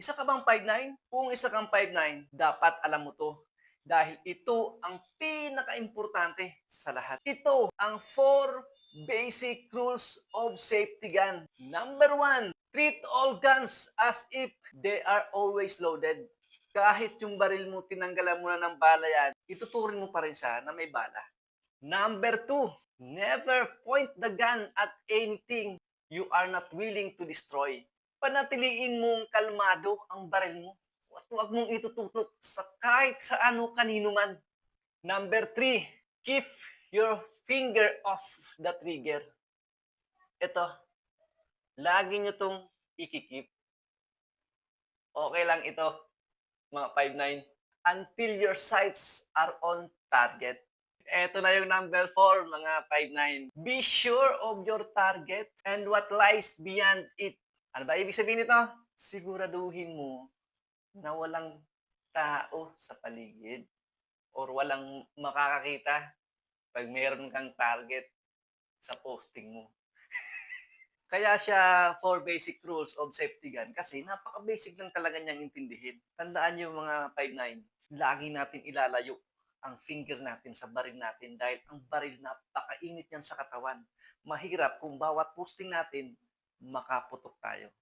Isa ka bang 5'9"? Kung isa kang 5'9", dapat alam mo 'to. Dahil ito ang pinakaimportante sa lahat. Ito ang 4 basic rules of safety gun. Number 1, treat all guns as if they are always loaded. Kahit yung baril mo, tinanggalan mo na ng bala yan, ituturing mo pa rin siya na may bala. Number 2, never point the gun at anything you are not willing to destroy. Panatiliin mong kalmado ang baril mo. At huwag mong itututok sa kahit sa ano kanino man. Number 3, keep your finger off the trigger. Ito, lagi nyo tong ikikip. Okay lang ito, mga 5'9", until your sights are on target. Eto na yung number 4, mga 5'9". Be sure of your target and what lies beyond it. Ano ba ibig sabihin nito? Siguraduhin mo na walang tao sa paligid or walang makakakita pag meron kang target sa posting mo. Kaya siya 4 basic rules of safety gun kasi napaka-basic lang talaga niyang intindihin. Tandaan niyo mga 5'9", lagi natin ilalayo ang finger natin sa baril natin dahil ang baril napakainit yan sa katawan. Mahirap kung bawat posting natin makaputok tayo.